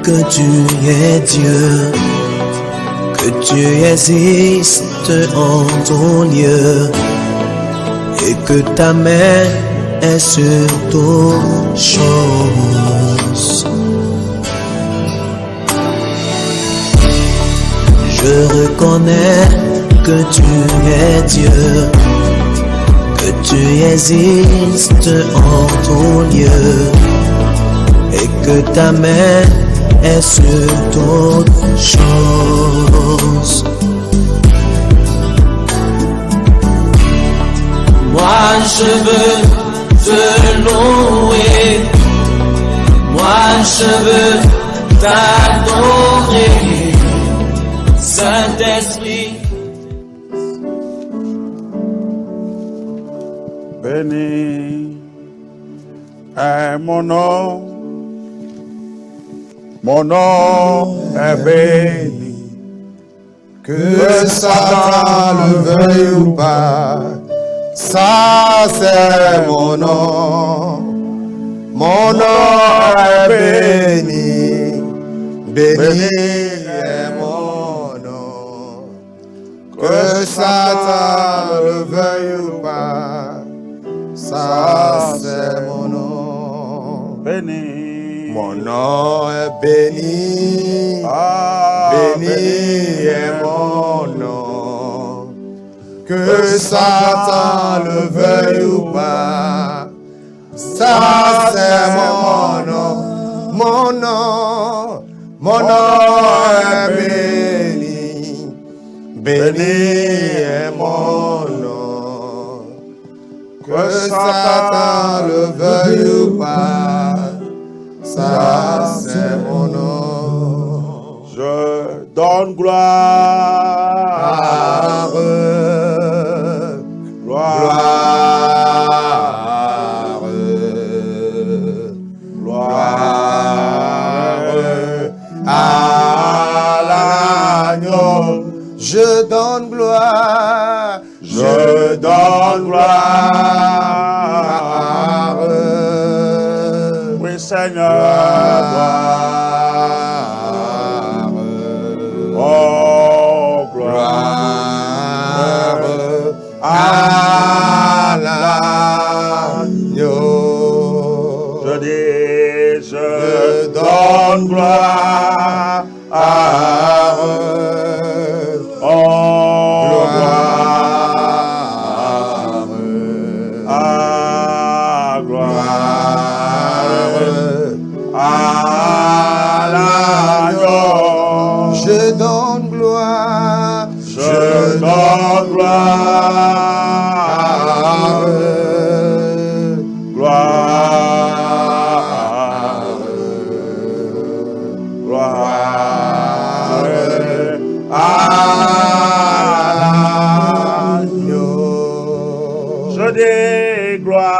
Que tu es Dieu, que tu existes en ton lieu, et que ta main est sur toutes choses. Je reconnais que tu es Dieu, que tu existes en ton lieu, et que ta main est sur toutes choses. Moi je veux te louer, moi je veux t'adorer, Saint-Esprit. Béni est mon nom. Mon nom est béni, que Satan le veuille ou pas, ça c'est mon nom. Mon nom est béni, béni est mon nom. Que Satan le veuille ou pas, ça c'est mon nom. Béni. Mon nom est béni, béni est mon nom. Que Satan le veuille ou pas, ça c'est mon nom. Mon nom est béni, béni est mon nom. Que Satan le veuille ou pas, ça c'est mon nom. Je donne gloire, gloire, gloire à l'agneau. Je donne gloire, je donne gloire. Oui, Seigneur, gloire. Oh, gloire à l'agneau. Je dis, je donne gloire. Oh, gloire à l'agneau. Je donne gloire, je donne gloire, gloire, gloire à l'agneau. Je dis gloire,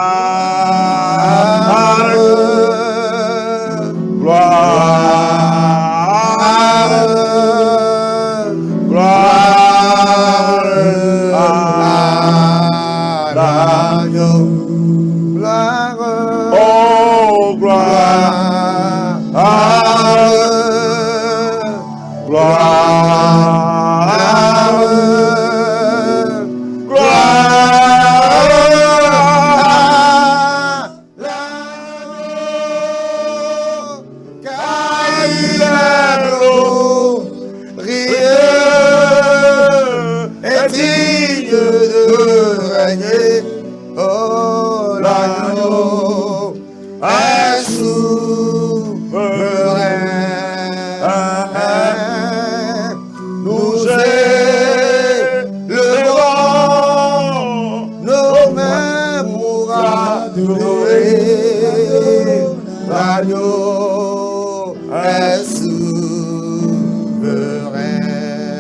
gloire à l'agneau. Oh, gloire, oh, l'agneau est souverain. Nous élevons nos mains pour adorer. L'agneau est souverain.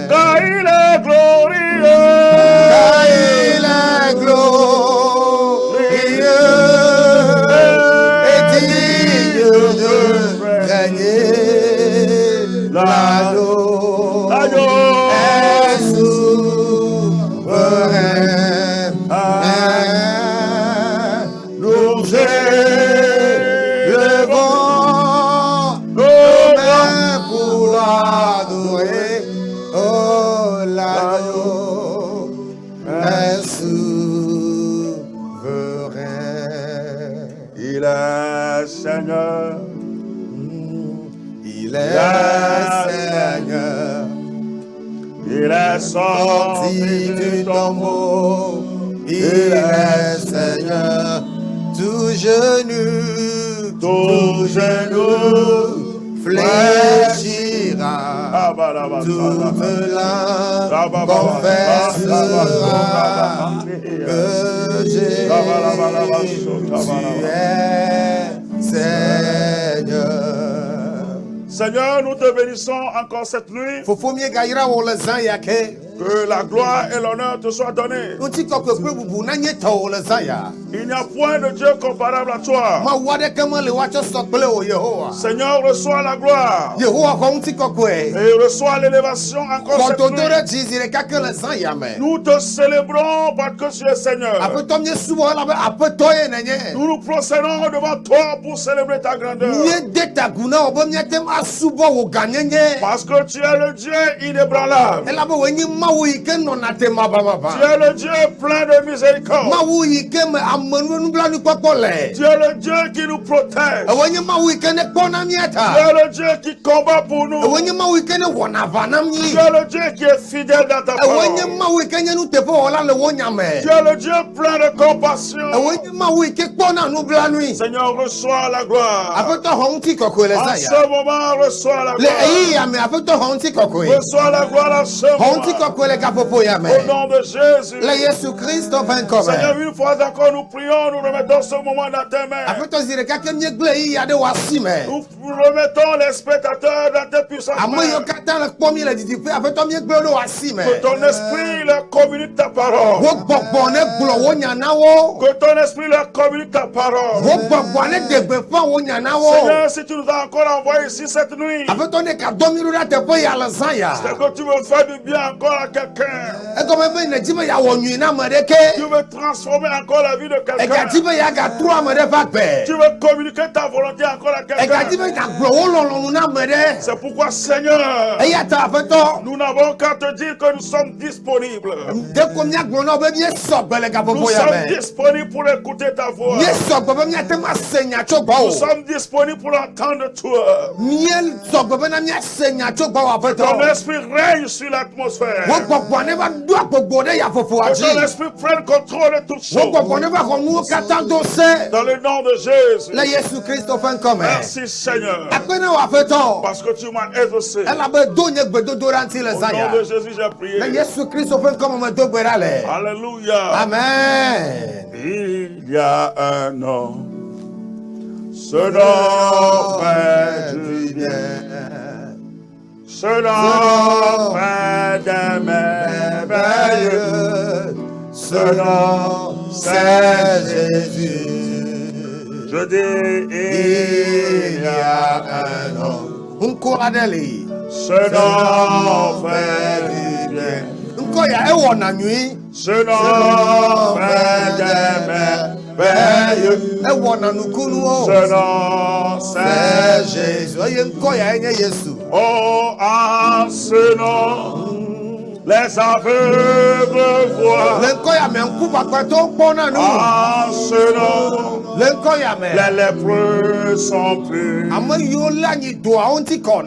car il est glorieux, Car il est glorieux. est souverain. Il est Seigneur. Il est Seigneur. Il est sorti du tombeau. Il est Seigneur. Tout genou fléchira. Toute langue confessera que Jésus est Seigneur. Seigneur, nous te bénissons encore cette nuit. Que la gloire et l'honneur te soient donnés. Il n'y a point de Dieu comparable à toi. Seigneur, reçois la gloire et reçois l'élévation encore cette nuit. Nous te célébrons parce que tu es Seigneur. Nous nous procédons devant toi pour célébrer ta grandeur. Parce que tu es le Dieu inébranlable. Tu es le Dieu plein de miséricorde. Tu es le Dieu qui nous protège. Tu es le Dieu qui combat pour nous. Tu es le Dieu qui est fidèle dans ta parole. Tu es le Dieu plein de compassion. Seigneur, reçois la gloire. En ce moment, reçois la gloire. Reçois la gloire en ce moment. Au nom de Jésus. Seigneur, une fois encore, nous prions, nous remettons ce moment dans tes mains. Nous remettons les spectateurs dans tes puissantes mains. Que ton esprit leur communique ta parole. Que ton esprit leur communique ta parole. Seigneur, si tu nous as encore envoyé ici cette nuit, c'est que tu veux faire du bien encore à quelqu'un. Tu veux transformer encore la vie de quelqu'un. Tu veux communiquer ta volonté encore à quelqu'un. C'est pourquoi, Seigneur, nous n'avons qu'à te dire que nous sommes disponibles. Nous sommes disponibles pour écouter ta voix. Nous sommes disponibles pour entendre toi. Ton esprit règne sur l'atmosphère. Que ton esprit prenne contrôle de toutes choses. Dans le nom de Jésus. Merci Seigneur. Parce que tu m'as exaucé. Au nom de Jésus j'ai prié. Alléluia. Amen. Il y a un homme. Ce nom fait du bien. Ce nom fait des merveilles. Ce nom c'est Jésus. Je dis il y a un homme. Ce nom fait du bien. Ce nom fait des merveilles. Ce nom c'est Jésus. Oh, en ce nom, les aveugles voient. En ce nom, les lépreux sont purs.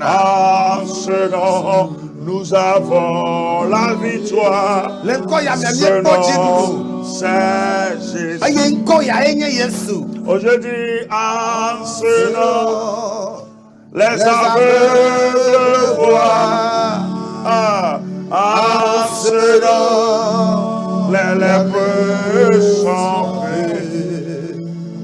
En ce nom, nous avons la victoire. Ce nom, c'est Jésus. Aujourd'hui, en ce nom, les aveugles voient. En ce nom, les lépreux sont purs.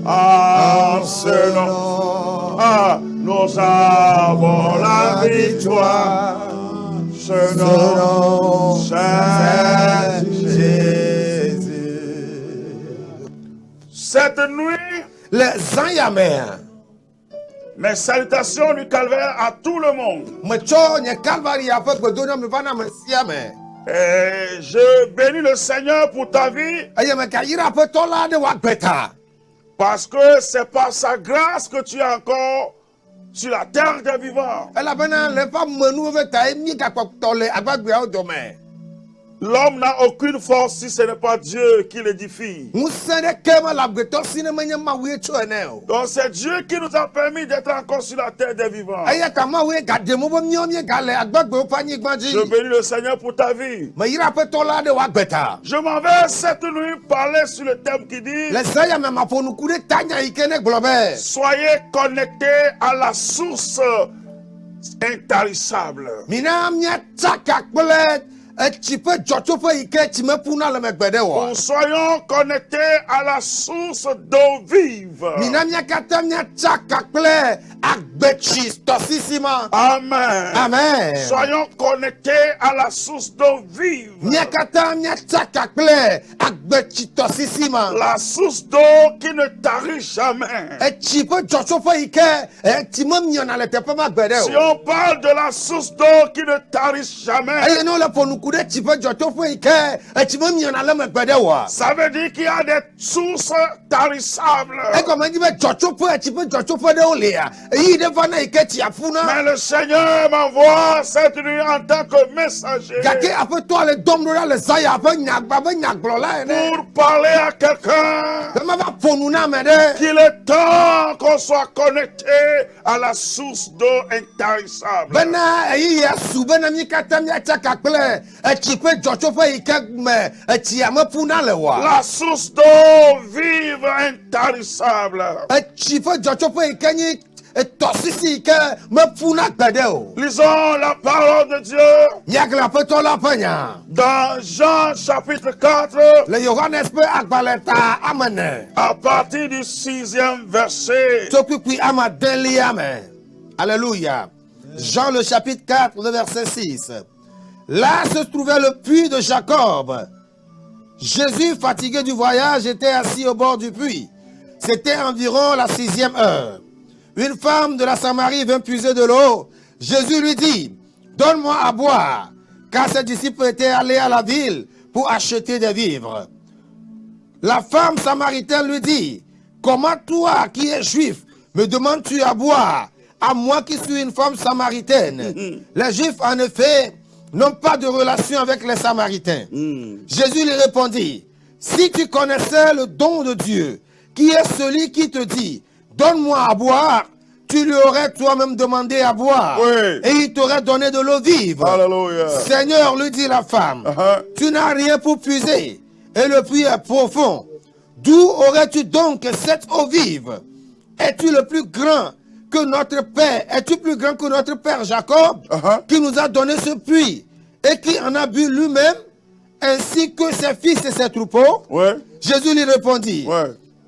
En ce nom, nous avons la victoire. Ce nom, c'est Jésus. Cette nuit, mes salutations du calvaire à tout le monde. Et je bénis le Seigneur pour ta vie. Parce que c'est par sa grâce que tu es encore sur la terre des L'homme n'a aucune force si ce n'est pas Dieu qui l'édifie. Donc c'est Dieu qui nous a permis d'être encore sur la terre des vivants. Je bénis le Seigneur pour ta vie. Je m'en vais cette nuit parler sur le thème qui dit: soyez connectés à la source intarissable. Nous soyons connectés à la source d'eau vive. Amen. Amen. Soyons connectés à la source d'eau vive. La source d'eau qui ne tarit jamais. Si on parle de la source d'eau qui ne tarit jamais, ça veut dire qu'il y a des sources tarissables. Mais le Seigneur m'envoie cette nuit en tant que messager pour parler à quelqu'un qu'il est temps qu'on soit connecté à la source d'eau intarissable. La source d'eau vive intarissable. Lisons la parole de Dieu dans Jean chapitre 4 à partir du 6e verset. Alléluia. Jean le chapitre 4, le verset 6. Là se trouvait le puits de Jacob. Jésus, fatigué du voyage, était assis au bord du puits. C'était environ la 6e heure. Une femme de la Samarie vint puiser de l'eau. Jésus lui dit: donne-moi à boire, car ses disciples étaient allés à la ville pour acheter des vivres. La femme samaritaine lui dit: comment toi, qui es juif, me demandes-tu à boire, à moi qui suis une femme samaritaine? Les Juifs, en effet, n'ont pas de relation avec les Samaritains. Jésus lui répondit: si tu connaissais le don de Dieu, qui est celui qui te dit: donne-moi à boire, tu lui aurais toi-même demandé à boire, et il t'aurait donné de l'eau vive. Alléluia. Seigneur, lui dit la femme, tu n'as rien pour puiser, et le puits est profond. D'où aurais-tu donc cette eau vive? Es-tu le plus grand que notre père? Es-tu plus grand que notre père Jacob, qui nous a donné ce puits, et qui en a bu lui-même, ainsi que ses fils et ses troupeaux? Jésus lui répondit: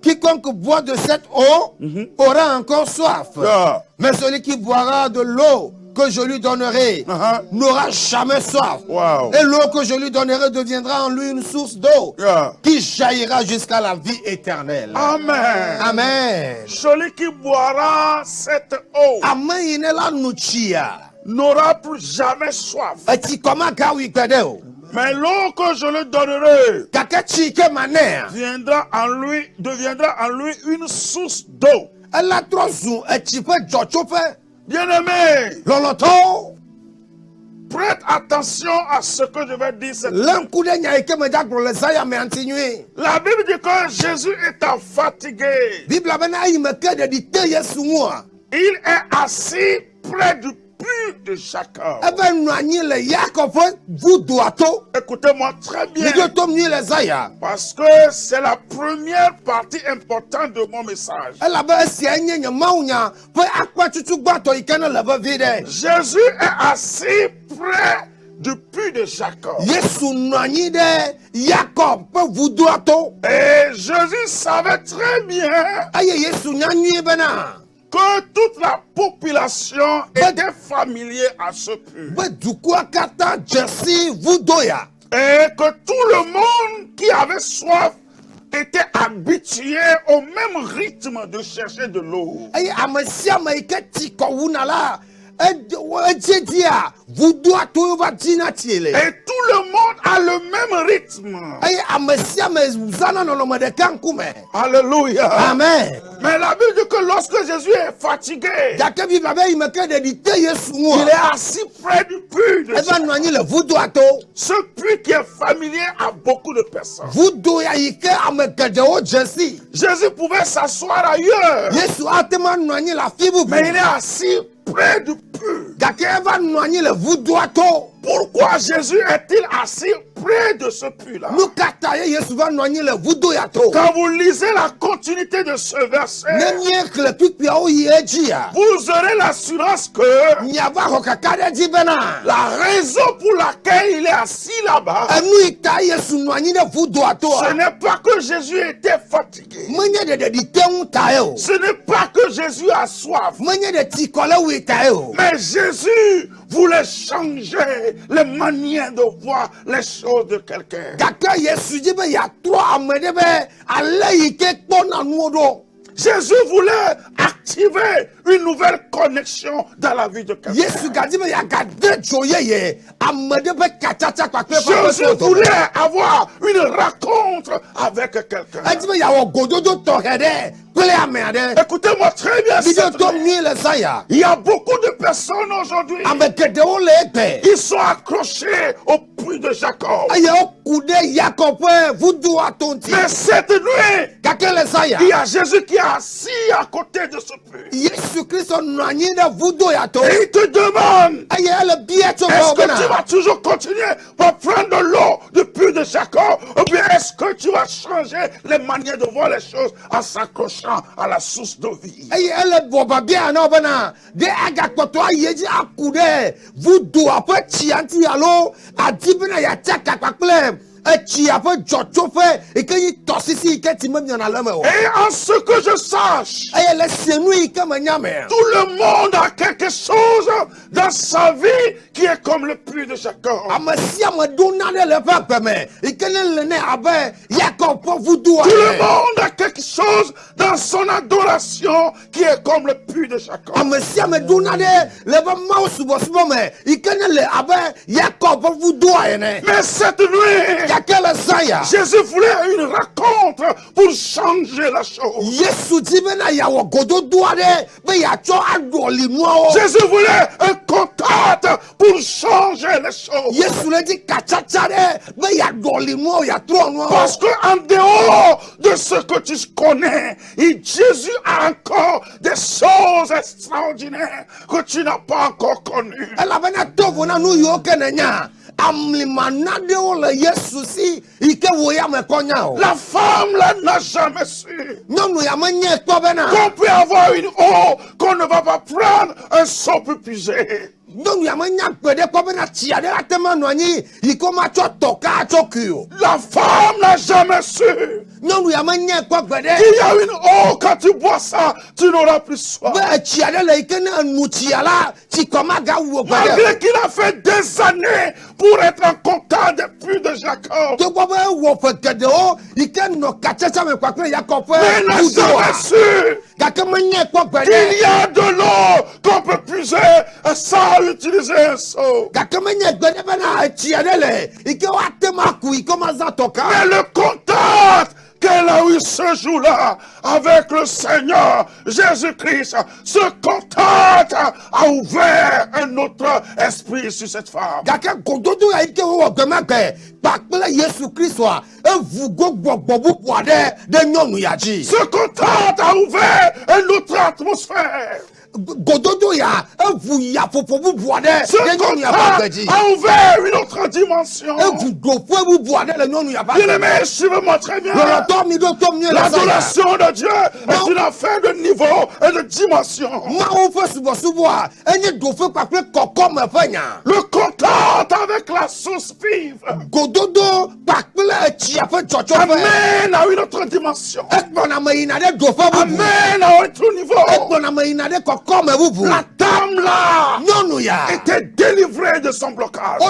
quiconque boit de cette eau aura encore soif. Mais celui qui boira de l'eau que je lui donnerai n'aura jamais soif. Et l'eau que je lui donnerai deviendra en lui une source d'eau qui jaillira jusqu'à la vie éternelle. Amen. Amen. Celui qui boira cette eau n'aura plus jamais soif. Mais l'eau que je lui donnerai deviendra en lui une source d'eau. Bien-aimé, prête attention à ce que je vais dire cette nuit. La Bible dit que Jésus étant fatigué, il est assis près du puits de Jacob. Écoutez-moi très bien, parce que c'est la première partie importante de mon message. Jésus est assis près du puits de Jacob. Et Jésus savait très bien que toute la population était familière à ce puits. Et que tout le monde qui avait soif était habitué au même rythme de chercher de l'eau. Et tout le monde a le même rythme. Alléluia. Amen. Mais la Bible dit que lorsque Jésus est fatigué, il est assis près du puits de Jacob. Ce puits qui est familier à beaucoup de personnes. Jésus pouvait s'asseoir ailleurs, mais il est assis près du puits. Pourquoi Jésus est-il assis près de ce puits-là? Quand vous lisez la continuité de ce verset, vous aurez l'assurance que la raison pour laquelle il est assis là-bas, ce n'est pas que Jésus était fatigué. Ce n'est pas que Jésus a soif. Mais Jésus voulait changer les manières de voir les choses de quelqu'un. Jésus voulait activer une nouvelle connexion dans la vie de quelqu'un. Jésus voulait avoir une rencontre avec quelqu'un. Écoutez-moi très bien. Il y a beaucoup de personnes aujourd'hui. Ils sont accrochés au puits de Jacob. Mais cette nuit, il y a Jésus qui est assis à côté de ce puits. Et il te demande, est-ce que tu vas toujours continuer pour prendre de l'eau du puits de Jacob, ou bien est-ce que tu vas changer les manières de voir les choses en s'accrochant à la source de vie? Et en ce que je sache, tout le monde a quelque chose dans sa vie qui est comme le puits de Jacob. Tout le monde a quelque chose dans son adoration qui est comme le puits de Jacob. Mais cette nuit, Jésus voulait une rencontre pour changer la chose. Jésus voulait un contact pour changer les choses. Parce qu'en dehors de ce que tu connais, Jésus a encore des choses extraordinaires que tu n'as pas encore connues. La femme là n'a jamais su qu'on peut avoir une eau qu'on ne va pas prendre, un seau peut puiser. La femme n'a jamais su qu'il y a une eau, quand tu bois ça, tu n'auras plus soif. Malgré qu'il a fait des années pour être en contact des puits de Jacob, mais il n'a jamais su qu'il y a de l'eau qu'on peut puiser sans utiliser un seau. Mais le contact qu'elle a eu ce jour-là avec le Seigneur Jésus-Christ, ce contact a ouvert un autre esprit sur cette femme. Ce contact a ouvert une autre atmosphère. Ce contact a ouvert une autre dimension. Bien-aimé, suivez-moi très bien. L'adoration de Dieu est une affaire de niveau et de dimension. Le contact avec la source vive amène à une autre dimension. Amène à un autre niveau. La dame là était délivrée de son blocage.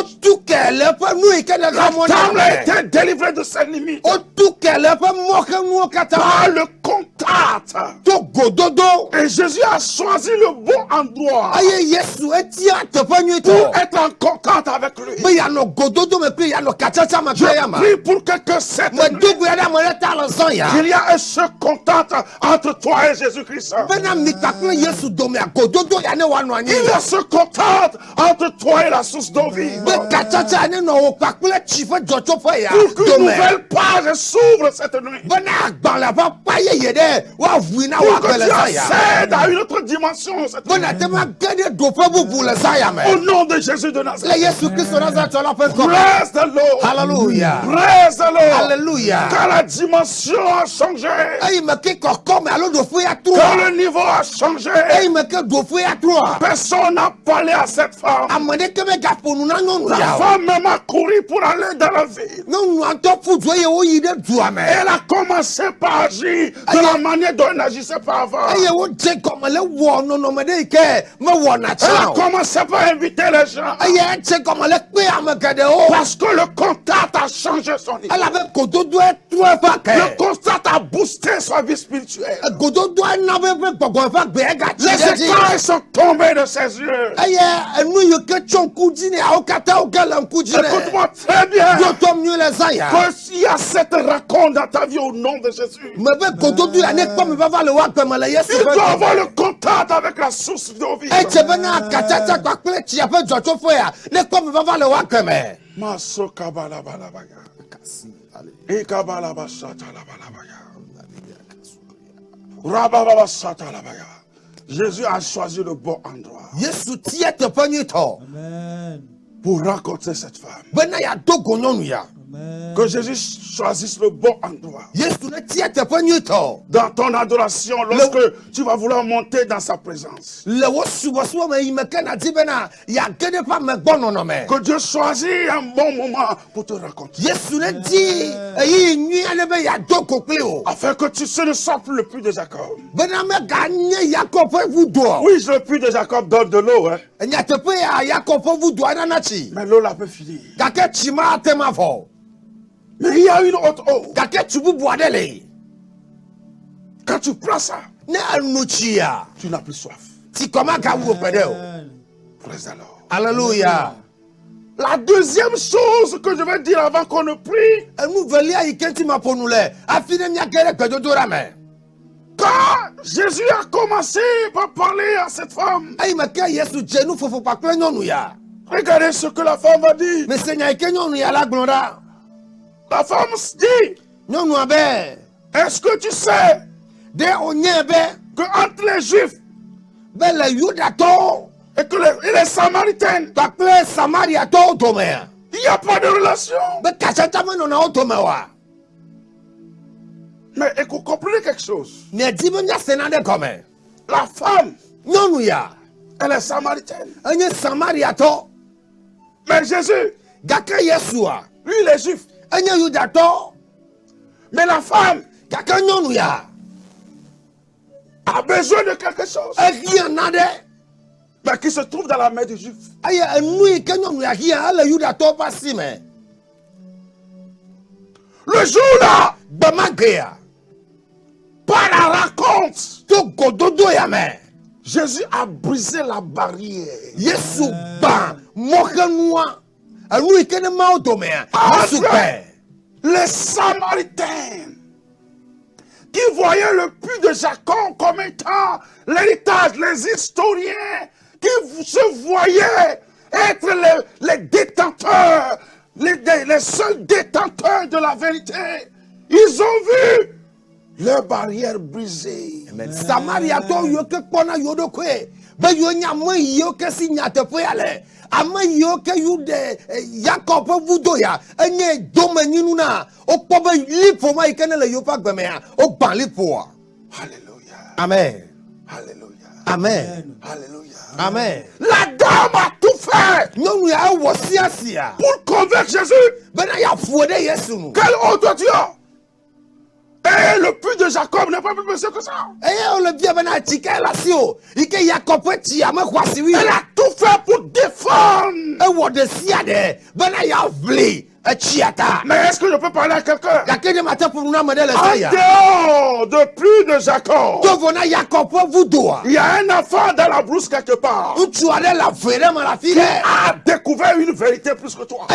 La dame là était délivrée de ses limites. Par le contact Et Jésus a choisi le bon endroit pour être en contact avec lui. Je prie pour que cette nuit, qu'il y a ce contact entre toi et Jésus-Christ. Il y a ce contact entre toi et la source d'eau vive. Pour qu'une nouvelle page s'ouvre cette nuit. Pour que tu accèdes à une autre dimension cette nuit. Au nom de Jésus de Nazareth. Praise the Lord. Hallelujah. Praise the Lord. Hallelujah. Quand la dimension a changé. Quand le niveau a changé. Personne n'a parlé à cette femme. La femme même a couru pour aller dans la ville. Elle a commencé par agir de la manière dont elle n'agissait pas avant. Elle a commencé par inviter les gens. Parce que le contact a changé son niveau. Le contact a boosté sa vie spirituelle. Les écailles sont tombés de ses yeux. Écoute-moi très bien. Qu'il y a cette rencontre dans ta vie au nom de Jésus. Il doit avoir le contact avec la source d'eau vive. Maso kabala balabaya. E kabala basata la balabaya. Rababa sata la baya. Jésus a choisi le bon endroit. Amen. Pour rencontrer cette femme. Que Jésus choisisse le bon endroit. Dans ton adoration, lorsque tu vas vouloir monter dans sa présence. Que Dieu choisit un bon moment pour te rencontrer. Afin que tu ne sois plus le puits de Jacob. Oui, le puits de Jacob donne de l'eau. Hein. Mais l'eau l'a peu fini. Mais il y a une autre eau. Quand tu prends ça, tu n'as plus soif. Praise the Lord. Alléluia. La deuxième chose que je vais dire avant qu'on ne prie, quand Jésus a commencé par parler à cette femme, regardez ce que la femme va dire. La femme dit, est-ce que tu sais que entre les Juifs et les Samaritains, il n'y a pas de relation? Mais vous comprenez quelque chose? La femme, elle est samaritaine. Mais Jésus, lui il est juif. Mais la femme a besoin de quelque chose. Mais qui se trouve dans la main du juif. Le jour-là, par la rencontre, Jésus a brisé la barrière. Les Samaritains qui voyaient le puits de Jacob comme étant l'héritage, les historiens qui se voyaient être les détenteurs, les seuls détenteurs de la vérité, ils ont vu leur barrière brisée. Amen. Amen. Alléluia. Amen. Alléluia. Amen. La dame a tout fait pour convaincre Jésus. Quelle autre Dieu? Et le puits de Jacob n'est pas plus précieux que ça. Elle a tout fait pour défendre Mais est-ce que je peux parler à quelqu'un? En dehors dehors de plus de Jacob, il y a un enfant dans la brousse quelque part qui a découvert une vérité plus que toi.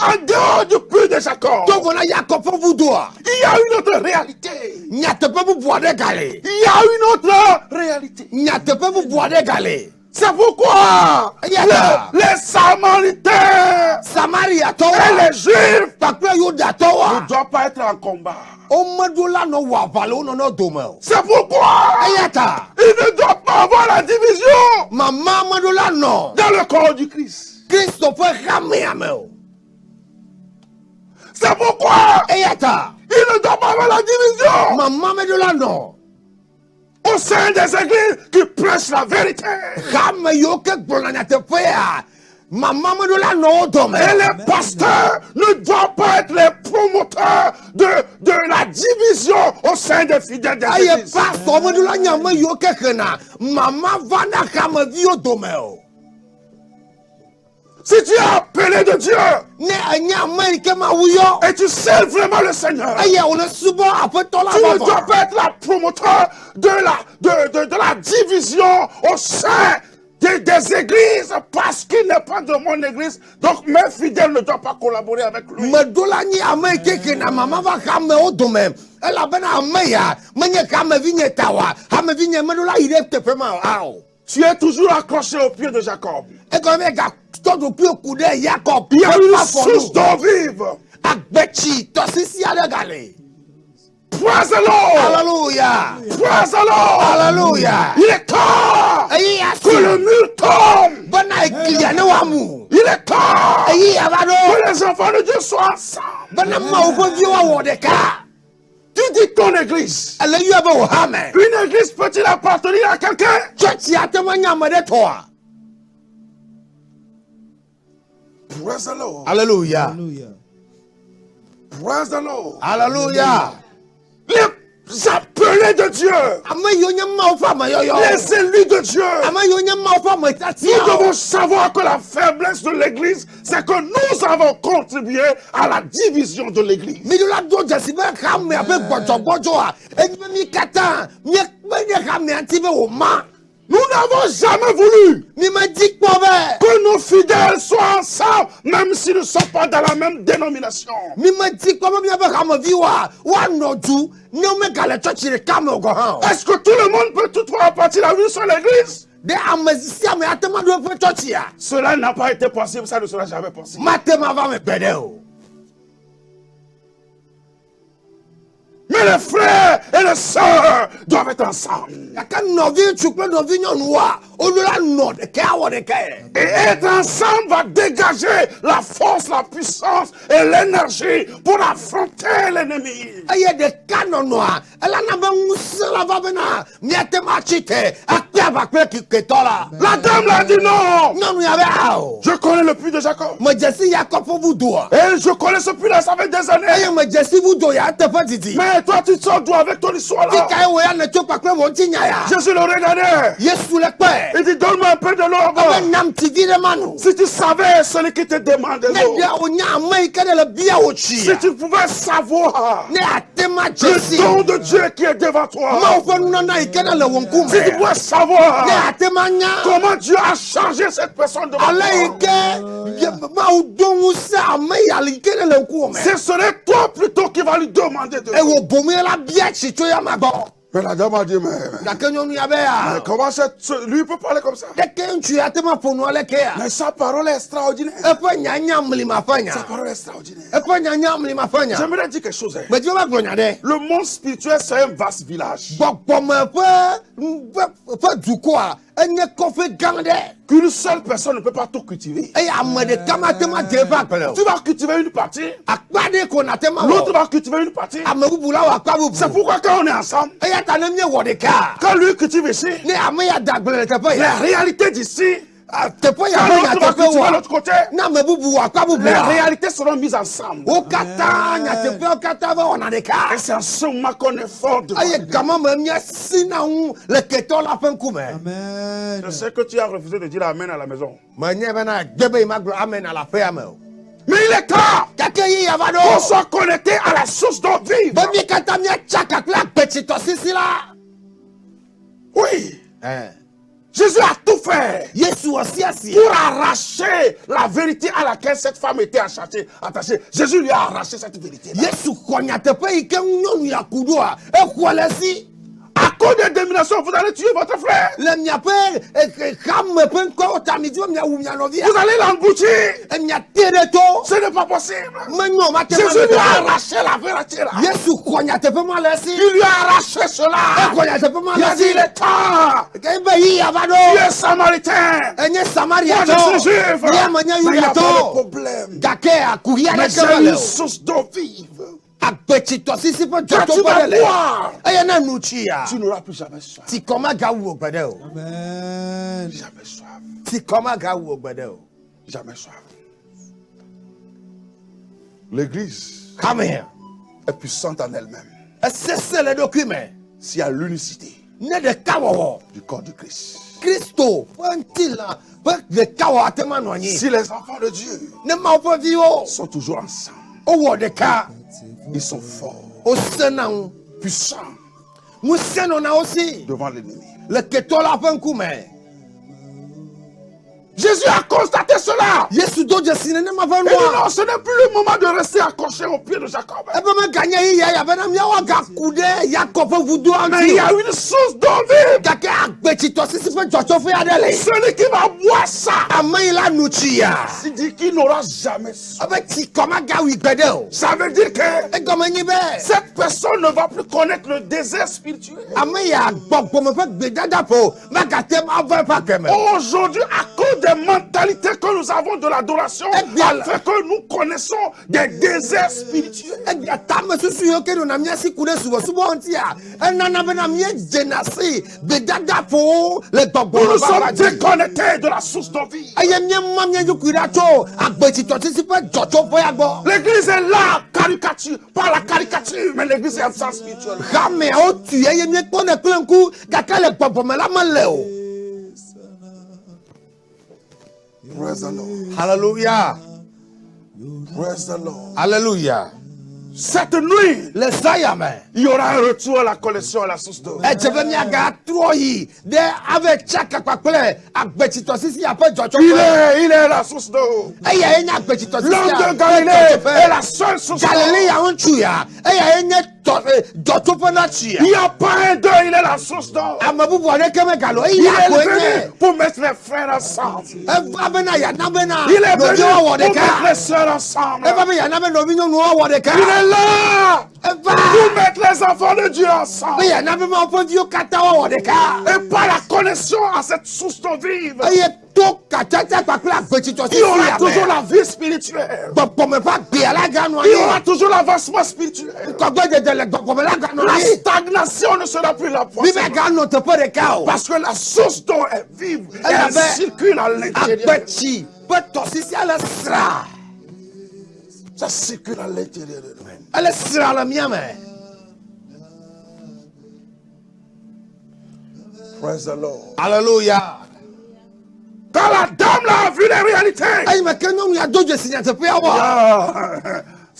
En dehors du puits de Jacob, il y a une autre réalité. Il y a une autre réalité. C'est pourquoi les Samaritains et les Juifs ne doivent pas être en combat. C'est pourquoi ils ne doivent pas avoir la division dans le corps du Christ. C'est pourquoi il ne doit pas avoir la division au sein des églises qui prêchent la vérité. Et les pasteurs ne doivent pas être les promoteurs de la division au sein des fidèles des églises. Si tu es appelé de Dieu et tu sais vraiment le Seigneur, tu ne dois pas être la promoteur de la division au sein des églises parce qu'il n'est pas de mon église. Donc mes fidèles ne doivent pas collaborer avec lui. Tu es toujours accroché au pied de Jacob. Il y a une source d'eau vive. Praise the Lord. Hallelujah. Praise the Lord. Hallelujah. Il est temps que le mur tombe. Il est temps que les enfants de Dieu soient ensemble. Tu dis ton église. Une église peut-il appartenir à quelqu'un? Praise the Lord. Hallelujah. Praise the Lord. Hallelujah. Les appelés de Dieu, les élus de Dieu, nous devons savoir que la faiblesse de l'église, c'est que nous avons contribué à la division de l'église. Nous n'avons jamais voulu que nos fidèles soient ensemble, même s'ils ne sont pas dans la même dénomination. Est-ce que tout le monde peut toutefois appartenir à une seule église? Cela n'a pas été possible, ça ne sera jamais possible. Mais les frères et les sœurs doivent être ensemble. Et être ensemble va dégager la force, la puissance et l'énergie pour affronter l'ennemi. La dame l'a dit non. Je connais le puits de Jacob. Et je connais ce puits là, ça fait des années. Mais toi tu sors d'où avec ton histoire là? Jésus le regardait. Il dit donne-moi un peu de l'eau. Si tu savais celui qui te demande de l'eau, si tu pouvais savoir le don de Dieu qui est devant toi, si tu pouvais savoir comment Dieu a changé cette personne devant toi, ce serait toi plutôt qui va lui demander de l'eau. Mais la dame a dit, mais comment ça, lui peut parler comme ça? Mais sa parole est extraordinaire. Sa parole est extraordinaire. J'aimerais dire quelque chose. Le monde spirituel, c'est un vaste village. Qu'une seule personne ne peut pas tout cultiver. Tu vas cultiver une partie, l'autre va cultiver une partie. C'est pourquoi quand on est ensemble, quand lui cultive ici, la réalité d'ici Quand l'autre va cultiver l'autre côté, les réalités seront mises ensemble. Et c'est en ce moment qu'on est fort devant Dieu. Je sais que tu as refusé de dire Amen à la maison. Mais il est temps qu'on soit connecté à la source d'eau vive. Oui. Jésus a tout fait pour arracher la vérité à laquelle cette femme était attachée. Jésus lui a arraché cette vérité. À cause de domination, vous allez tuer votre frère. Vous allez l'engloutir. Ce n'est pas possible. Jésus lui a arraché la vérité là. Il lui a arraché cela. Il a dit il est temps. Tu es samaritain. Moi je suis juif. Mais il n'y a pas de problème. Mais j'ai une source d'eau vive. Quand tu vas boire, tu n'auras plus jamais soif. Amen. Jamais soif. Jamais soif. L'église est puissante en elle-même. S'il y a l'unicité du corps de Christ. Si les enfants de Dieu sont toujours ensemble, ils sont forts, puissants devant l'ennemi. Jésus a constaté cela. Il dit non, ce n'est plus le moment de rester accroché au pied de Jacob. Mais il y a une source d'eau vive. Celui qui va boire ça, il dit qu'il n'aura jamais soif. Ça veut dire que cette personne ne va plus connaître le désert spirituel. Aujourd'hui, à cause des mentalités que nous avons de l'adoration, fait que nous connaissons des déserts spirituels. Nous sommes déconnectés de la source d'eau vive. L'église est là, caricature, par la caricature, mais l'église est absente spirituelle. Praise the Lord. Hallelujah. Praise the Lord. Hallelujah. Cette nuit, il y aura un retour à la collection à la source d'eau. Il est la source d'eau. L'homme de Galilée est la seule source d'eau. Il n'y a pas un d'eux, il est la source d'eau. Il est venu pour mettre les frères ensemble. Il est venu pour mettre les sœurs ensemble. Il est là pour mettre les enfants de Dieu ensemble. Et par la connexion à cette source d'eau vive, il y aura toujours la vie spirituelle. Il y aura toujours l'avancement spirituel. La stagnation ne sera plus la force. Parce que la source d'eau est vive et elle circule à l'intérieur. Ça circule à l'intérieur de nous. Praise the Lord. Hallelujah. Quand la dame là a vu les réalités, ce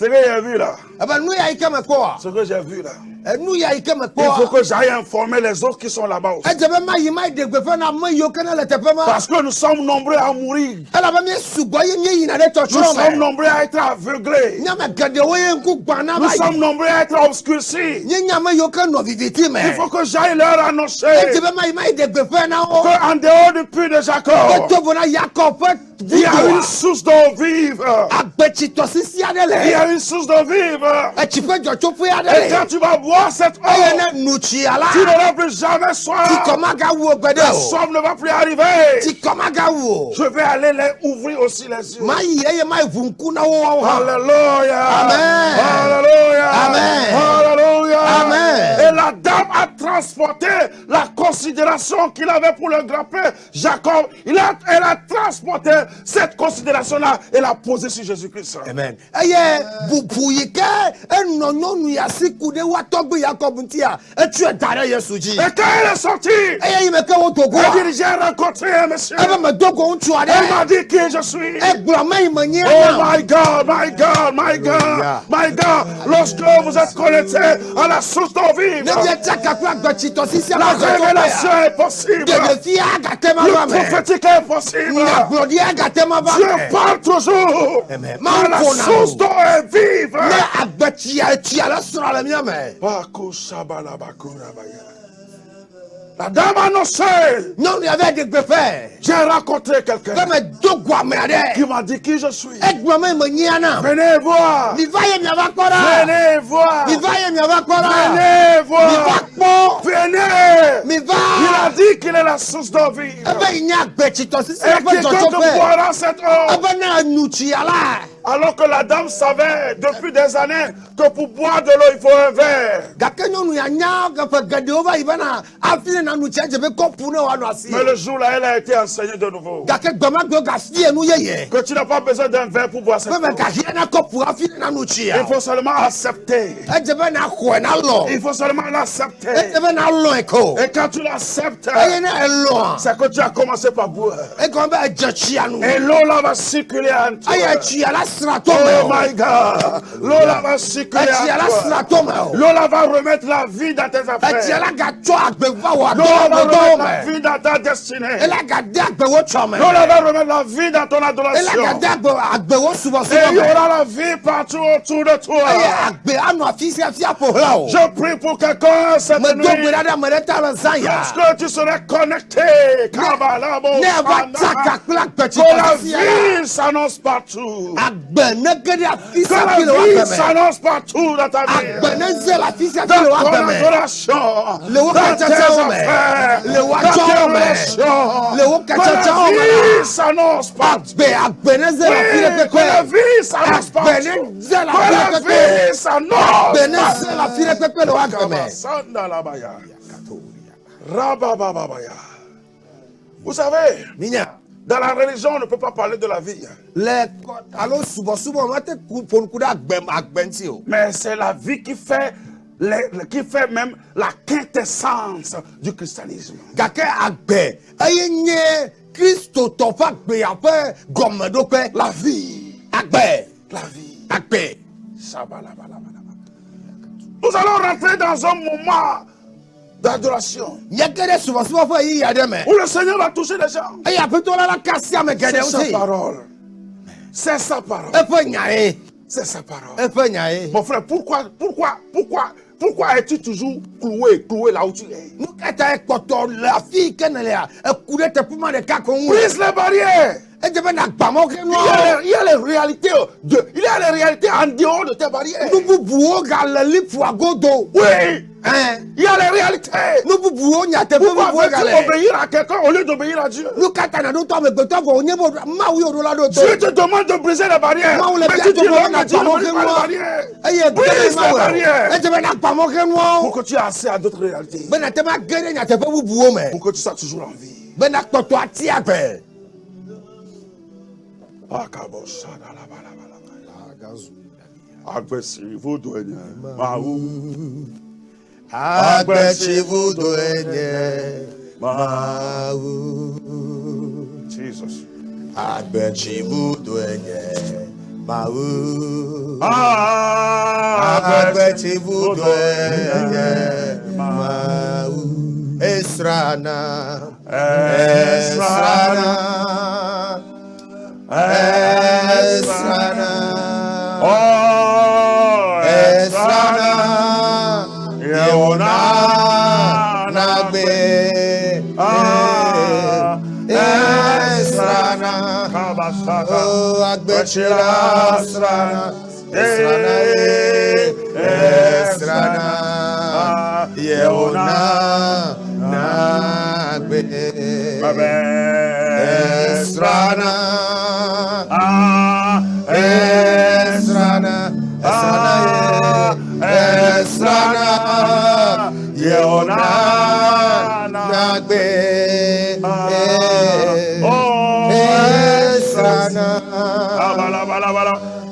que j'ai vu là, ce que j'ai vu là, il faut que j'aille informer les autres qui sont là-bas aussi. Parce que nous sommes nombreux à mourir. Nous sommes nombreux à être aveuglés. Nous sommes nombreux à être obscurcis. Il faut que j'aille leur annoncer qu'en dehors du puits de Jacob, il y a une source d'eau vive. Il y a une source d'eau vive. Et quand tu vas boire cette eau, tu n'auras plus jamais soif. La soif ne va plus arriver. Je vais aller les ouvrir aussi les yeux. Alléluia. Amen. Alléluia. Amen. Alléluia. Amen. Et la dame a transporté la considération qu'il avait pour le grand-père Jacob, elle a transporté cette considération-là et l'a posée sur Jésus-Christ. Amen. Et quand elle est sortie, elle dit, j'ai rencontré un monsieur. Elle m'a dit qui je suis. Oh my God, my God, my God, my God. Lorsque vous êtes connecté à la source d'eau vive, la révélation est possible. Le prophétique est possible. Dieu parle toujours. La source d'eau est vive. La dame annoncée. Non, il y avait des préfets. J'ai rencontré quelqu'un qui m'a dit qui je suis. Venez voir. Venez voir. Venez voir. Venez. Il a dit qu'il est la source d'eau vive. Et quiconque boira cette eau. Alors que la dame savait depuis des années que pour boire de l'eau, il faut un verre. Mais le jour-là, elle a été enseignée de nouveau. Que tu n'as pas besoin d'un verre pour boire cette eau. Il faut seulement accepter. Il faut seulement l'accepter. Et quand tu l'acceptes, c'est que tu as commencé par boire. Et l'eau là va circuler en toi. Oh my God. L'eau là va circuler en toi. L'eau là va remettre la vie dans tes affaires. L'eau là va remettre la vie dans ta destinée. L'eau là va remettre la vie dans ton adoration. Et il y aura la vie partout autour de toi. Je prie pour quelqu'un cette nuit. Lorsque tu seras connecté, que la vie s'annonce partout. Que la vie s'annonce partout dans ta vie. Dans ton adoration. Dans tes affaires. Dans tes relations. Que la vie s'annonce partout. Que la vie s'annonce partout. Que la vie s'annonce. Vous savez, dans la religion, on ne peut pas parler de la vie. Mais c'est la vie qui fait même la quintessence du christianisme. La vie. La vie. Nous allons rentrer dans un moment d'adoration où le Seigneur va toucher les gens. C'est sa parole. C'est sa parole. C'est sa parole. Mon frère, pourquoi es-tu toujours cloué là où tu es? Brise les barrières. Il y a les réalités en dehors de tes barrières. Oui. Il y a les réalités. Pourquoi veux-tu obéir à quelqu'un au lieu d'obéir à Dieu? Dieu te demande de briser les barrières. Mais tu dis non à Dieu, ne brise pas les barrières. Brise les barrières. Pour que tu aies accès à d'autres réalités. Pour que tu sois toujours en vie. Agressivo douanier, Maou. Agressivo douanier, Maou. Jesus. Agressivo douanier, Maou. Agressivo douanier, Maou. Esrana, oh, Esrana, Yeona, Nagbe, Esrana, oh, Agbechira, Esrana, Esrana, Yeona, Nagbe, Esrana. Esrana, Yeona,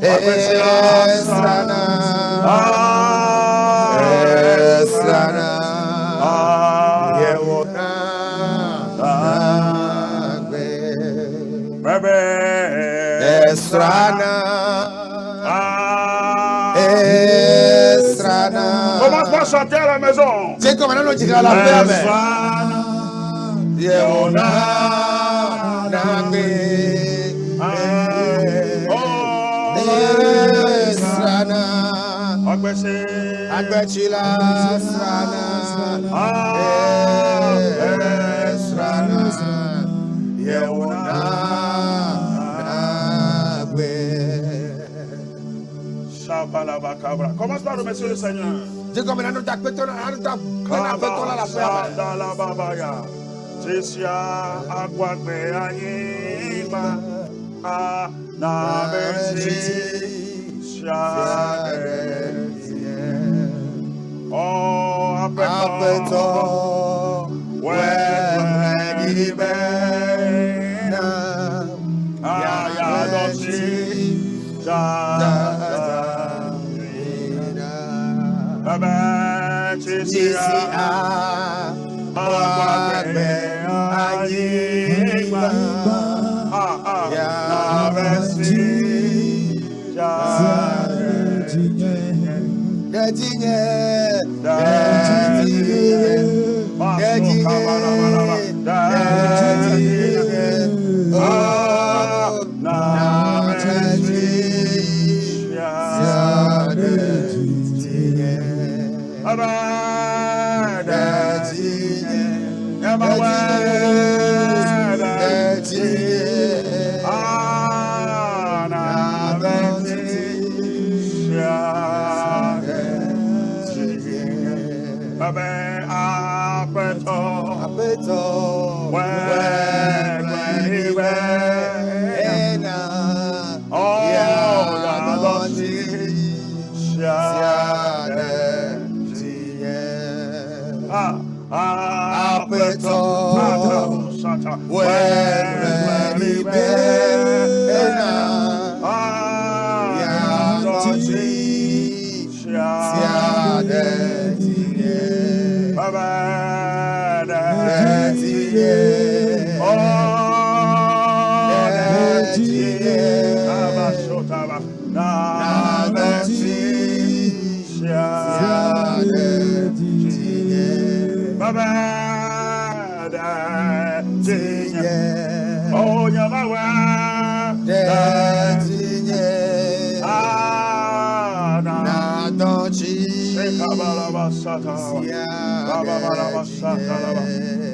Esrana. Esrana. Yehona. Esrana. Esrana. Commence par chanter à la maison. C'est comme un autre à la ferme. Yehona. Esrana. Agbechila Esrana. Esrana. Yehona. Commence par remercier le Seigneur. Dis comme un autre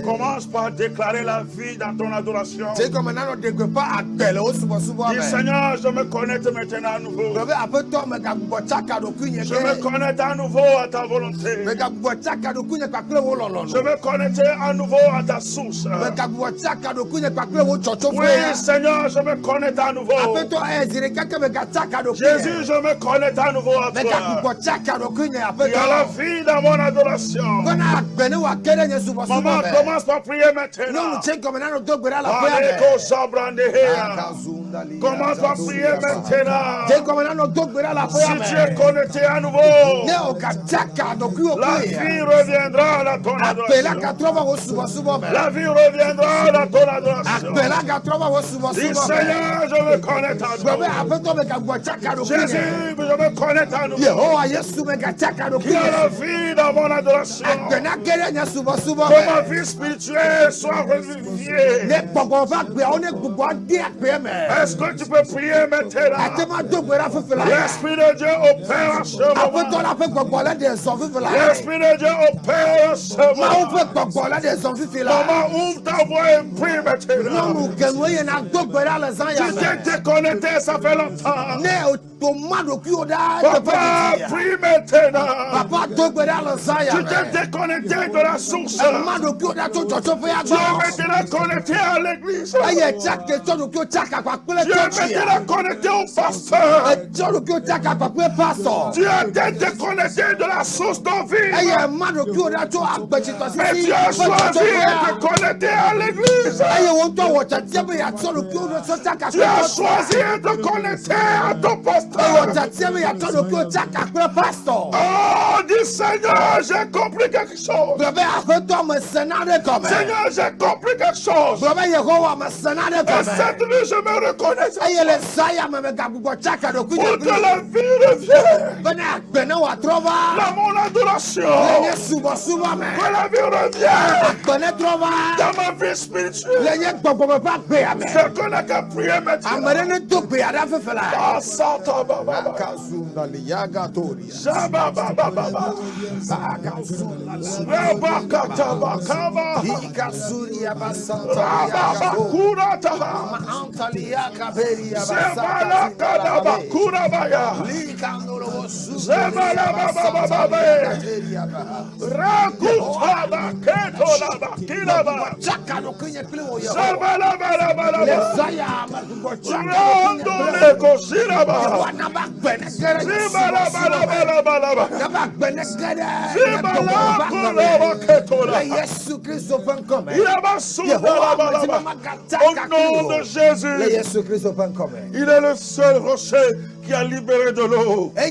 Commence par déclarer la vie dans ton adoration. Dis Seigneur, je me connecte maintenant à nouveau. Je me connecte à nouveau à ta volonté. Je me connecte à nouveau à ta source. Oui, Seigneur, je me connecte à nouveau. Jésus, je me connecte à nouveau à toi. Il y a la vie dans mon adoration. Maman, commence par prier maintenant. Commence par prier maintenant. Si tu es connecté à nouveau, la vie reviendra dans ton adoration. La vie reviendra dans ton adoration. Dis Seigneur, je me connecte à nouveau. Jésus, je me connecte à nouveau. Il y a la vie dans mon adoration. Que ma vie spirituelle soit revivifiée. Est-ce que tu peux prier maintenant? L'Esprit de Dieu opère en ce moment. L'Esprit de Dieu opère en ce moment. Maman, ouvre ta voix et prie maintenant. Tu t'es déconnecté, ça fait longtemps. Papa, prie maintenant. Tu t'es déconnecté de la source. maintenant connecté à l'église. Dieu est maintenant connecté au pasteur. Dieu a été connecté de la source d'eau vive. Mais Dieu a choisi de connecter à l'église. Dieu a choisi de connecter à ton pasteur. Oh, dis Seigneur, j'ai compris quelque chose. Seigneur, j'ai compris quelque chose. Et cette nuit, je me reconnais. Pour que la vie revienne. Dans mon adoration. Que la vie revienne. Dans ma vie spirituelle. Quelqu'un n'a qu'à prier maintenant. Ah, Santa Baba. Au nom de Jésus, il est le seul rocher qui a libéré de l'eau. Il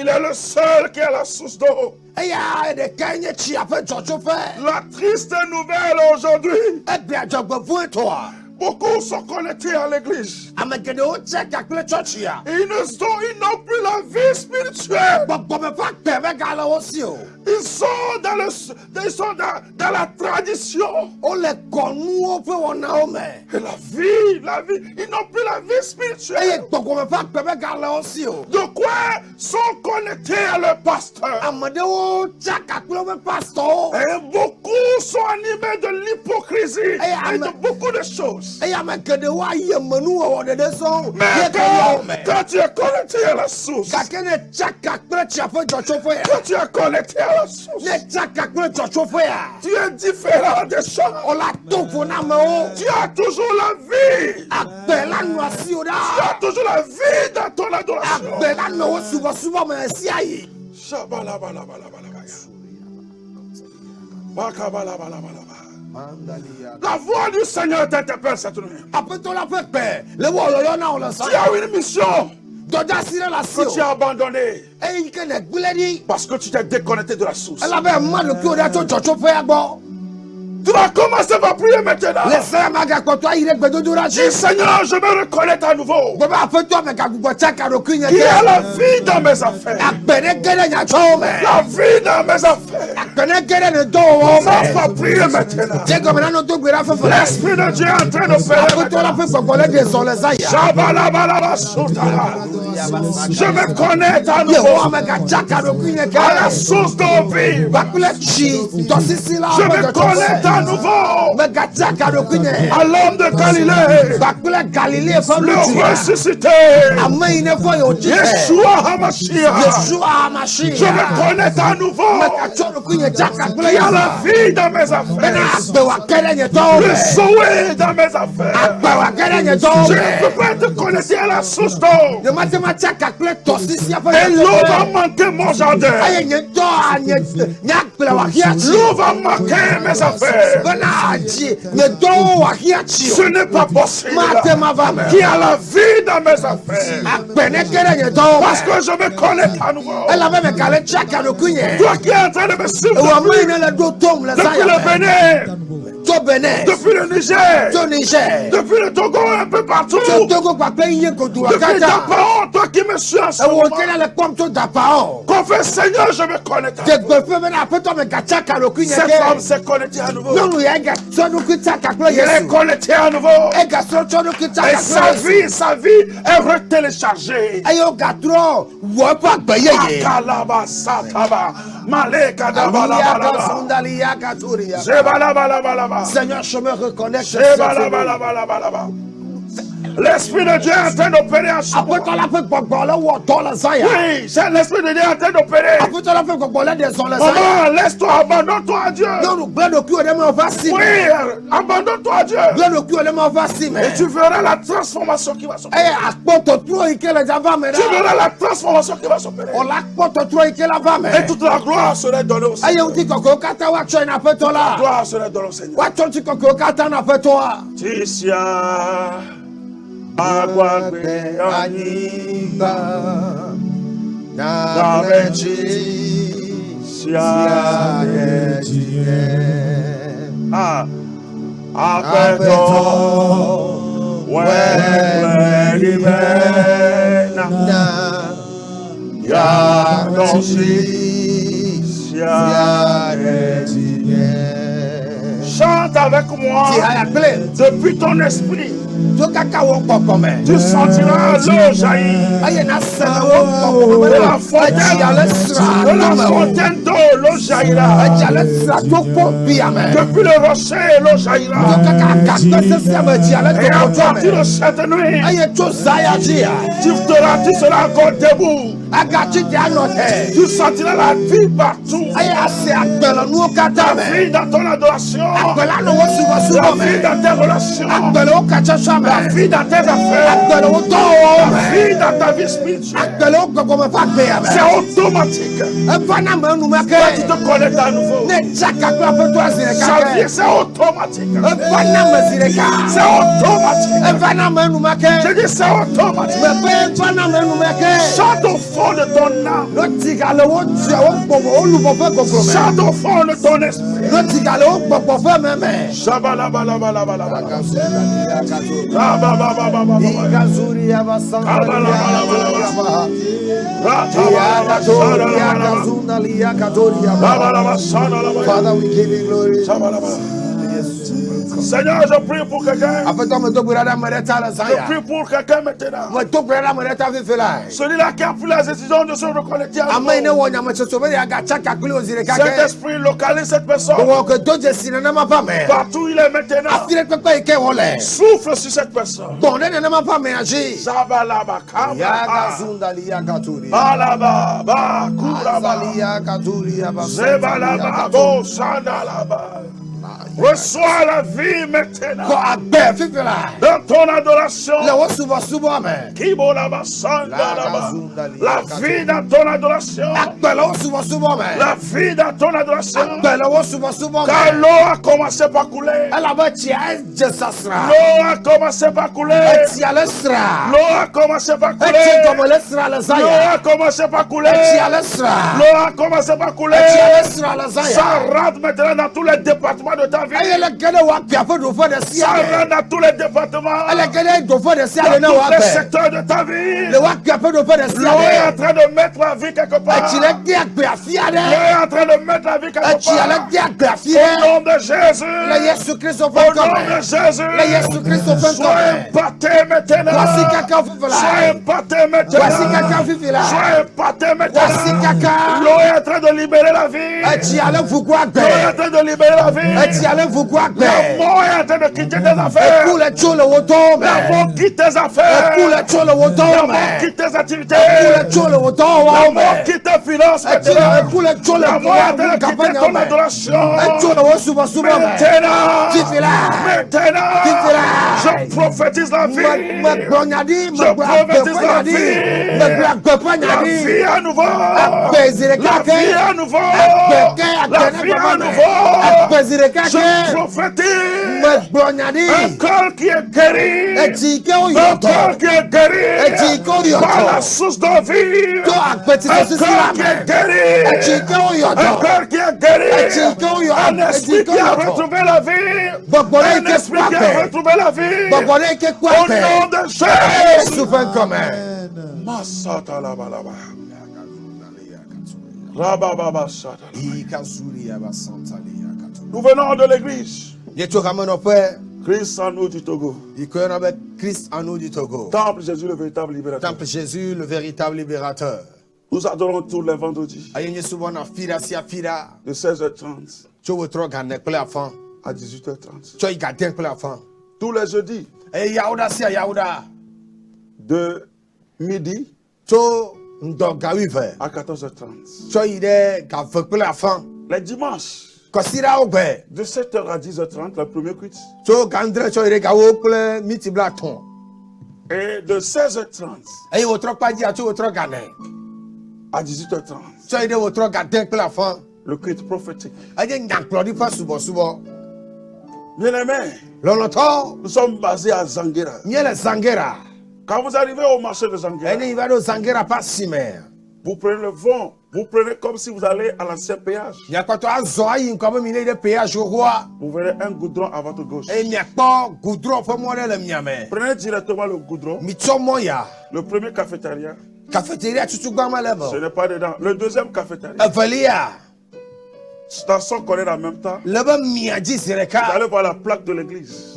est le seul qui a la source d'eau. La triste nouvelle aujourd'hui, beaucoup sont connectés à l'église. Ils n'ont plus la vie spirituelle. Ils sont dans la tradition. Et la vie, ils n'ont plus la vie spirituelle. De quoi sont connectés à leur pasteur. Et beaucoup sont animés de l'hypocrisie et de beaucoup de choses. Mais quand tu es connecté à la source, quand tu es connecté à la source, tu es différent des choses. Tu as toujours la vie. Tu as toujours la vie dans ton adoration. La voix du Seigneur t'interpelle cette nuit. Tu as une mission que tu as abandonnée parce que tu t'es déconnecté de la source. Tu vas commencer par prier maintenant. Dis Seigneur, je me reconnais à nouveau. Qui a la vie dans mes affaires. La vie dans mes affaires. Ça va prier maintenant. L'Esprit de Dieu est en train d'opérer. Je me connais à nouveau à la source d'eau vive. Je me connais à nouveau à l'homme de Galilée, le ressuscité, Yeshua HaMashiach. Je me connais à nouveau qui a la vie dans mes affaires, le Zoé dans mes affaires. Je ne peux pas te connecter à la source d'eau et l'eau va manquer mon jardin. L'eau va manquer mes affaires. Ce n'est pas possible. Qui a la vie dans mes affaires. Parce que je me connecte à nouveau. Toi qui es en train de me suivre depuis le Bénin, depuis le Niger, depuis le Togo, un peu partout, depuis Dapaon, toi qui me suis en ce moment, confesse Seigneur, je me connecte à nouveau. Cette femme s'est connectée à nouveau. Il est connecté à nouveau. Et sa vie est retéléchargée. Seigneur, je me reconnais. L'Esprit de Dieu est en train d'opérer en soi. Oui, c'est l'Esprit de Dieu en train d'opérer. Maman, laisse-toi, abandonne-toi à Dieu. Oui, abandonne-toi à Dieu. Et tu verras la transformation qui va s'opérer. Tu verras la transformation qui va s'opérer. Et toute la gloire sera donnée au Seigneur. La gloire sera donnée au Seigneur. Tisia Agwagbe Anyiba Nabechi Siayejiye Apeto Wenwelibena Yadoshi Siayejiye. Chante avec moi depuis ton esprit. Tu sentiras l'eau jaillir de la fontaine d'eau, l'eau jaillira. Depuis le rocher, l'eau jaillira. Et à partir de cette nuit, tu seras encore debout. Tu sentiras la vie partout. La vie dans ton adoration. La vie dans tes relations. La vie dans tes affaires. La vie dans ta vie spirituelle. C'est automatique. Quand tu te connectes à nouveau, sa vie c'est automatique. C'est automatique. Je dis c'est automatique. Chante au fond de ton âme. Chante au fond de ton esprit. Father, we give you glory. Seigneur, je prie pour quelqu'un. Je prie pour quelqu'un maintenant. Celui-là qui a pris la décision de se reconnecter à nous. Cet esprit localise cette personne. Partout il est maintenant. Souffle sur cette personne. Zabalaba, Balaba, Bakuraba, Zebalaba, Sandalaba. Reçois la vie maintenant. Dans ton adoration. La vie dans ton adoration. La vie dans ton adoration. Car l'eau a commencé par couler. L'eau a commencé par couler. L'eau a commencé par couler. L'eau a commencé par couler. L'eau a commencé par couler. Ça rentre maintenant dans tous les départements de ta vie. Ça rentre dans tous les départements. Dans tous les secteurs de ta vie. L'eau est en train de mettre la vie quelque part. L'eau est en train de mettre la vie quelque part. Au nom de Jésus. Au nom de Jésus. Sois impacté maintenant. Sois impacté maintenant. Sois impacté maintenant. L'eau est en train de libérer la vie. L'eau est en train de libérer la vie. La mort est en train de quitter tes affaires. La mort quitte tes affaires. La mort quitte tes activités. La mort quitte tes finances. La mort est en train de quitter ton adoration. Maintenant, je prophétise la vie. Je prophétise la vie. La vie à nouveau. La vie à nouveau. La vie à nouveau. Je prophétise un corps qui est guéri. Un corps qui est guéri par la source de vie. Un corps qui est guéri. Un corps qui est guéri. Un esprit qui a retrouvé la vie. Un esprit qui a retrouvé la vie. Au nom de Jésus. Masata la balaba. Rababa sata. Nous venons de l'église. Christ en nous du Togo. Temple Jésus le véritable libérateur. Temple Jésus le véritable libérateur. Nous adorons tous les vendredis. De 16h30 à 18h30. Tous les jeudis de midi à 14h30. Les dimanches, de 7h à 10h30, la première cuite. Et de 16h30 à 18h30, le culte prophétique. Bien aimé, nous sommes basés à Zanguera. Quand vous arrivez au marché de Zanguera, vous prenez le vent, vous prenez comme si vous allez à l'ancien péage. Vous verrez un goudron à votre gauche. Prenez directement le goudron. Le premier cafétéria, ce n'est pas dedans. Le deuxième cafétéria, station connaît en même temps. Vous allez voir la plaque de l'église.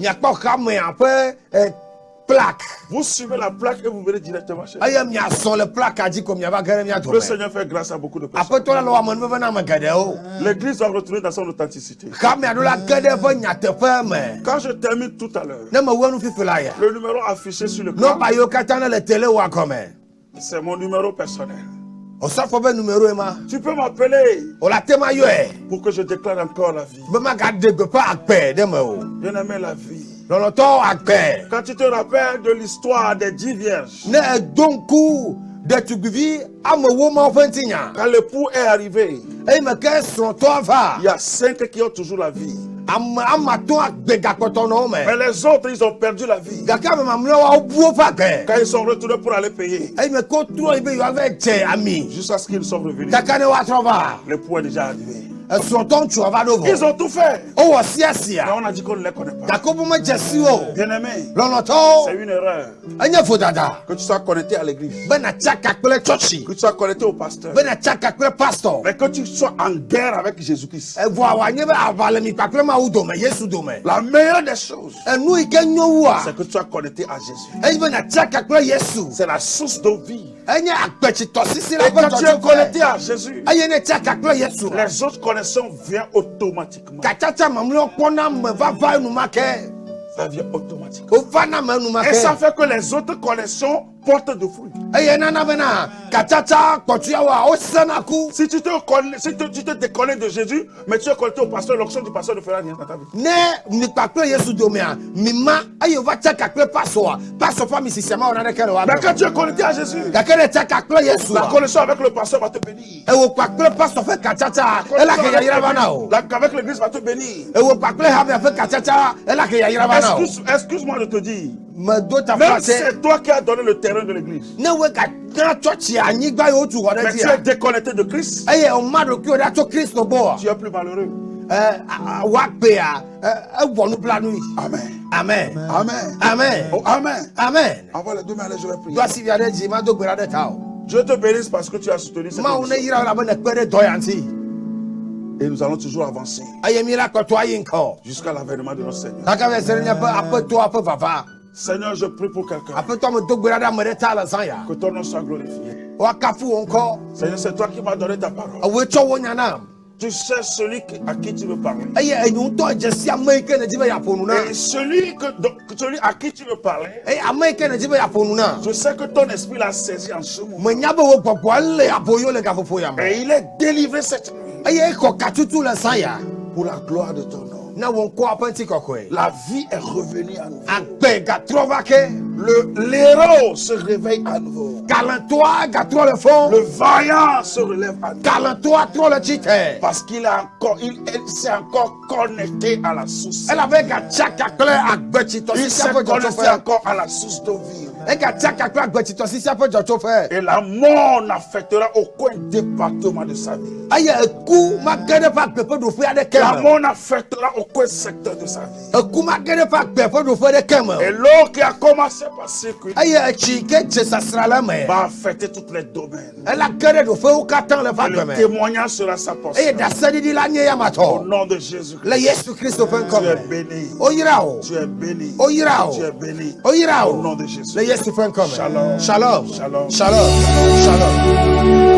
Vous suivez la plaque et vous verrez directement chez vous. Le Seigneur fait grâce à beaucoup de personnes. L'église doit retourner dans son authenticité. Quand je termine tout à l'heure, le numéro affiché sur le plan, c'est mon numéro personnel. Tu peux m'appeler pour que je déclare encore la vie. Bien aimé, la vie. Quand tu te rappelles de l'histoire des 10 vierges, quand l'époux est arrivé, il y a 5 qui ont toujours la vie. Mais les autres, ils ont perdu la vie. Quand ils sont retournés pour aller payer, jusqu'à ce qu'ils sont revenus, l'époux est déjà arrivé. Ils ont tout fait. Mais on a dit qu'on ne les connaît pas. Bien aimé, c'est une erreur que tu sois connecté à l'église, que tu sois connecté au pasteur, mais que tu sois en guerre avec Jésus-Christ. La meilleure des choses, c'est que tu sois connecté à Jésus. C'est la source de vie. Et quand tu es connecté à Jésus, les autres connexions viennent automatiquement. Ça vient automatiquement. Et ça fait que les autres connexions portent de fruits. Si tu te déconnectes de Jésus, mais tu es connecté au pasteur, l'onction du pasteur ne fera rien dans ta vie. Mais quand tu es connecté à Jésus, la connexion avec le pasteur va te bénir. Avec l'église va te bénir. Excuse-moi de te dire, même c'est toi qui as donné le terrain de l'église, mais tu es déconnecté de Christ, tu es plus malheureux. Amen. Amen. Amen. Amen. Oh, amen. Amen. Envoie les deux mains, je vais prier. Je te bénisse parce que tu as soutenu cette émission. Et nous allons toujours avancer jusqu'à l'avènement de notre Seigneur. Seigneur, je prie pour quelqu'un. Que ton nom soit glorifié. Seigneur, c'est toi qui m'as donné ta parole. Tu sais celui à qui tu veux parler. Et celui à qui tu veux parler, je sais que ton esprit l'a saisi en ce moment. Et il est délivré cette nuit pour la gloire de ton nom. La vie est revenue à nouveau. L'héros se réveille à nouveau. Le vaillant se relève à nouveau. Parce qu'il s'est encore connecté à la source. Il s'est connecté encore à la source de vie. Et la mort n'affectera aucun département de sa vie. La mort n'affectera aucun secteur de sa vie. Et l'eau qui a commencé par circuit va affecter tous les domaines. Et le témoignage sera sa portion. Au nom de Jésus-Christ. Tu es béni. Tu es béni. Tu es béni. Au nom de Jésus. Shalom. Shalom. Shalom. Shalom. Shalom.